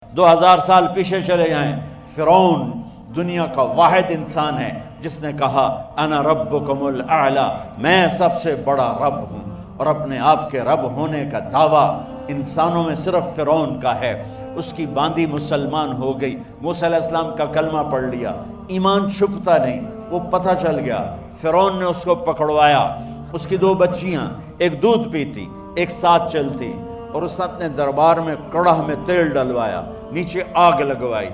2000 سال پیچھے چلے جائیں، فرعون دنیا کا واحد انسان ہے جس نے کہا انا ربکم الاعلی، میں سب سے بڑا رب ہوں، اور اپنے آپ کے رب ہونے کا دعویٰ انسانوں میں صرف فرعون کا ہے۔ اس کی باندی مسلمان ہو گئی، موسیٰ علیہ السلام کا کلمہ پڑھ لیا، ایمان چھپتا نہیں، وہ پتہ چل گیا، فرعون نے اس کو پکڑوایا۔ اس کی 2 بچیاں، ایک دودھ پیتی ایک ساتھ چلتی، اور اس نے اپنے دربار میں کڑاہ میں تیل ڈلوایا، نیچے آگ لگوائی،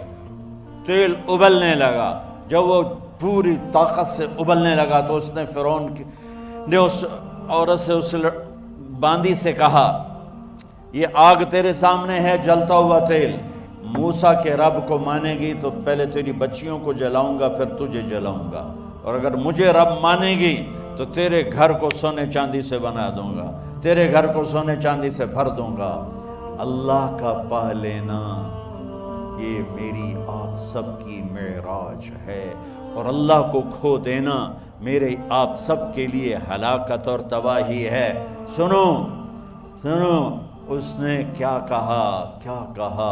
تیل ابلنے لگا۔ جب وہ پوری طاقت سے ابلنے لگا تو اس نے فرعون نے اس عورت سے، اس باندی سے کہا یہ آگ تیرے سامنے ہے، جلتا ہوا تیل، موسیٰ کے رب کو مانے گی تو پہلے تیری بچیوں کو جلاؤں گا پھر تجھے جلاؤں گا، اور اگر مجھے رب مانے گی تو تیرے گھر کو سونے چاندی سے بنا دوں گا، تیرے گھر کو سونے چاندی سے بھر دوں گا۔ اللہ کا پا لینا یہ میری آپ سب کی معراج ہے، اور اللہ کو کھو دینا میرے آپ سب کے لیے ہلاکت اور تباہی ہے۔ سنو سنو، اس نے کیا کہا؟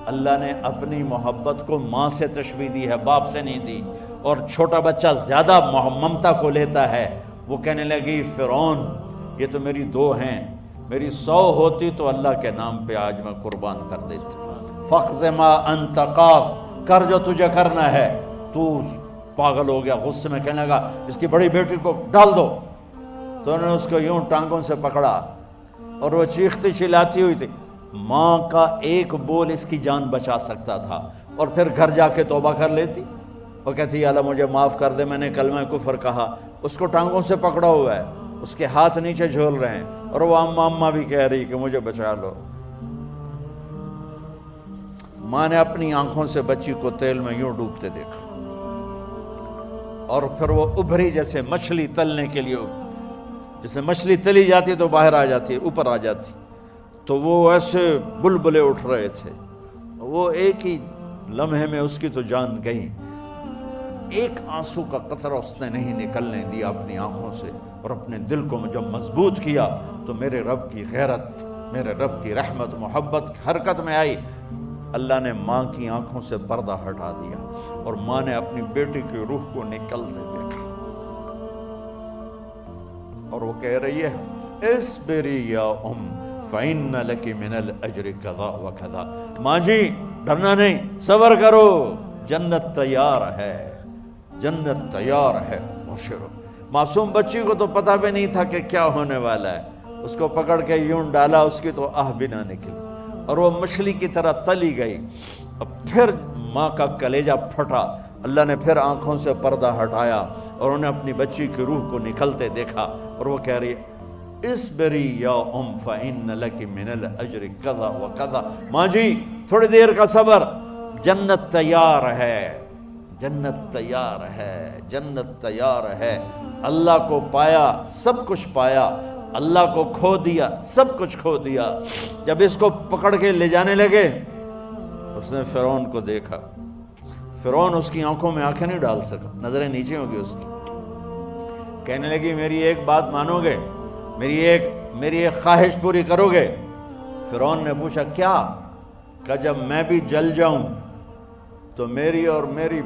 اللہ نے اپنی محبت کو ماں سے تشبیہ دی ہے، باپ سے نہیں دی، اور چھوٹا بچہ زیادہ ممتا کو لیتا ہے۔ وہ کہنے لگی فرعون یہ تو میری 2 ہیں، میری 100 ہوتی تو اللہ کے نام پہ آج میں قربان کر دیتی۔ فَاقْضِ مَا أَنْتَ قَاضٍ، کر جو تجھے کرنا ہے۔ تو پاگل ہو گیا، غصے میں کہنے لگا اس کی بڑی بیٹی کو ڈال دو۔ تو انہوں نے اس کو یوں ٹانگوں سے پکڑا، اور وہ چیختی چلاتی ہوئی تھی۔ ماں کا ایک بول اس کی جان بچا سکتا تھا، اور پھر گھر جا کے توبہ کر لیتی، وہ کہتی یا اللہ مجھے معاف کر دے، میں نے کلمہ کفر کہا۔ اس کو ٹانگوں سے پکڑا ہوا ہے، اس کے ہاتھ نیچے جھول رہے ہیں، اور وہ اماں بھی کہہ رہی کہ مجھے بچا لو۔ ماں نے اپنی آنکھوں سے بچی کو تیل میں یوں ڈوبتے دیکھا، اور پھر وہ ابھری جیسے مچھلی تلنے کے لیے، جیسے مچھلی تلی جاتی تو باہر آ جاتی، اوپر آ جاتی، تو وہ ایسے بلبلے اٹھ رہے تھے۔ وہ ایک ہی لمحے میں اس کی تو جان گئی، ایک آنسو کا قطرہ اس نے نہیں نکلنے دیا اپنی آنکھوں سے، اور اپنے دل کو جب مضبوط کیا تو میرے رب کی غیرت، میرے رب کی رحمت محبت حرکت میں آئی۔ اللہ نے ماں کی آنکھوں سے پردہ ہٹا دیا، اور ماں نے اپنی بیٹی کی روح کو نکلتے دیکھا، اور وہ کہہ رہی ہے اصبری یا ام فإن لک من الأجر کذا وکذا، ماں جی ڈرنا نہیں، صبر کرو، جنت تیار ہے، جنت تیار ہے، مبشرو۔ معصوم بچی کو تو پتہ بھی نہیں تھا کہ کیا ہونے والا ہے، اس کو پکڑ کے یوں ڈالا، اس کی تو آہ بھی نہ نکلی، اور وہ مچھلی کی طرح تلی گئی۔ اب پھر ماں کا کلیجہ پھٹا، اللہ نے پھر آنکھوں سے پردہ ہٹایا، اور انہیں اپنی بچی کی روح کو نکلتے دیکھا، اور وہ کہہ رہی ہے اصبری یا ام فإن لک من الأجر کذا وکذا، ماں جی تھوڑی دیر کا صبر، جنت تیار ہے، جنت تیار ہے، جنت تیار ہے۔ اللہ کو پایا سب کچھ پایا، اللہ کو کھو دیا سب کچھ کھو دیا۔ جب اس کو پکڑ کے لے جانے لگے، اس نے فرعون کو دیکھا، فرعون اس کی آنکھوں میں آنکھیں نہیں ڈال سکا، نظریں نیچے ہو گئی اس کی۔ کہنے لگی میری ایک بات مانو گے، میری ایک خواہش پوری کرو گے؟ فرعون نے پوچھا کیا؟ کہ جب میں بھی جل جاؤں تو میری اور میری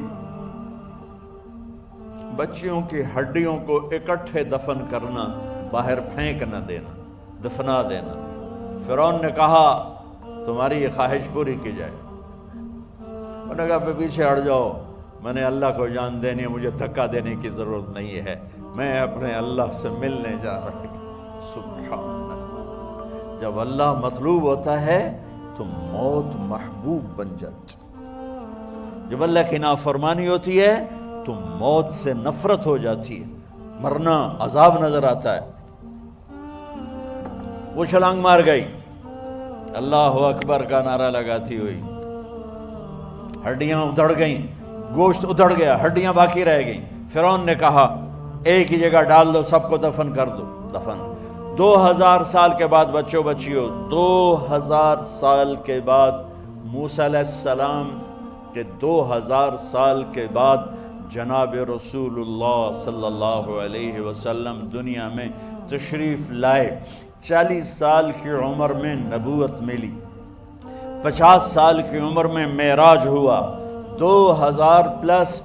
بچیوں کی ہڈیوں کو اکٹھے دفن کرنا، باہر پھینک نہ دینا، دفنا دینا۔ فرعون نے کہا تمہاری یہ خواہش پوری کی جائے۔ انہوں نے کہا پیچھے ہٹ جاؤ، میں نے اللہ کو جان دینی ہے، مجھے دھکا دینے کی ضرورت نہیں ہے، میں اپنے اللہ سے ملنے جا رہا ہوں۔ سبحان اللہ، جب اللہ مطلوب ہوتا ہے تو موت محبوب بن جاتی، جب اللہ کی نافرمانی ہوتی ہے تو موت سے نفرت ہو جاتی ہے، مرنا عذاب نظر آتا ہے۔ وہ چھلانگ مار گئی، اللہ اکبر کا نعرہ لگاتی ہوئی، ہڈیاں ادھڑ گئیں، گوشت ادھڑ گیا، ہڈیاں باقی رہ گئیں۔ فرعون نے کہا ایک ہی جگہ ڈال دو، سب کو دفن کر دو۔ دفن 2000 سال کے بعد، بچوں بچیوں 2000 سال کے بعد، موسیٰ علیہ السلام کے 2000 سال کے بعد جناب رسول اللہ صلی اللہ علیہ وسلم دنیا میں تشریف لائے۔ 40 سال کی عمر میں نبوت ملی، 50 سال کی عمر میں معراج ہوا، 2050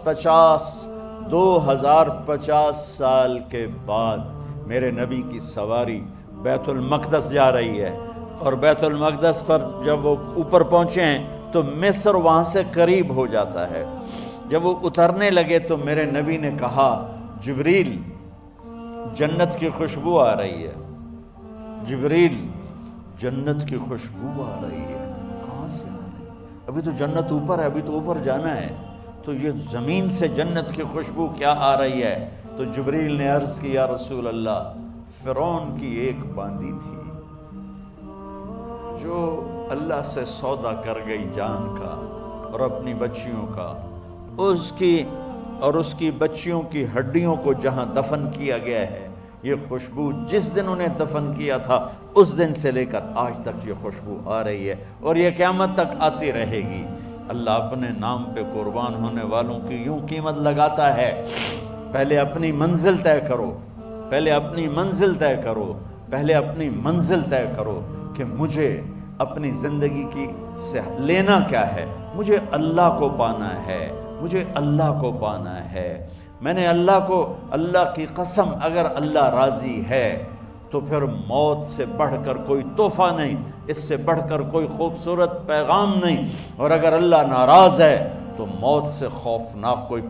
سال کے بعد میرے نبی کی سواری بیت المقدس جا رہی ہے، اور بیت المقدس پر جب وہ اوپر پہنچے ہیں تو مصر وہاں سے قریب ہو جاتا ہے۔ جب وہ اترنے لگے تو میرے نبی نے کہا جبریل جنت کی خوشبو آ رہی ہے، جبریل جنت کی خوشبو آ رہی ہے، کہاں سے آ رہی ہے؟ ابھی تو جنت اوپر ہے، ابھی تو اوپر جانا ہے، تو یہ زمین سے جنت کی خوشبو کیا آ رہی ہے؟ تو جبریل نے عرض کی یا رسول اللہ، فرعون کی ایک باندی تھی جو اللہ سے سودا کر گئی جان کا اور اپنی بچیوں کا، اس کی بچیوں کی ہڈیوں کو جہاں دفن کیا گیا ہے، یہ خوشبو جس دن انہیں دفن کیا تھا اس دن سے لے کر آج تک یہ خوشبو آ رہی ہے، اور یہ قیامت تک آتی رہے گی۔ اللہ اپنے نام پہ قربان ہونے والوں کی یوں قیمت لگاتا ہے، پہلے اپنی منزل طے کرو، پہلے اپنی منزل طے کرو، پہلے اپنی منزل طے کرو کہ مجھے اپنی زندگی کی سے لینا کیا ہے، مجھے اللہ کو پانا ہے، مجھے اللہ کو پانا ہے۔ میں نے اللہ کی قسم، اگر اللہ راضی ہے تو پھر موت سے بڑھ کر کوئی تحفہ نہیں، اس سے بڑھ کر کوئی خوبصورت پیغام نہیں، اور اگر اللہ ناراض ہے تو موت سے خوفناک کوئی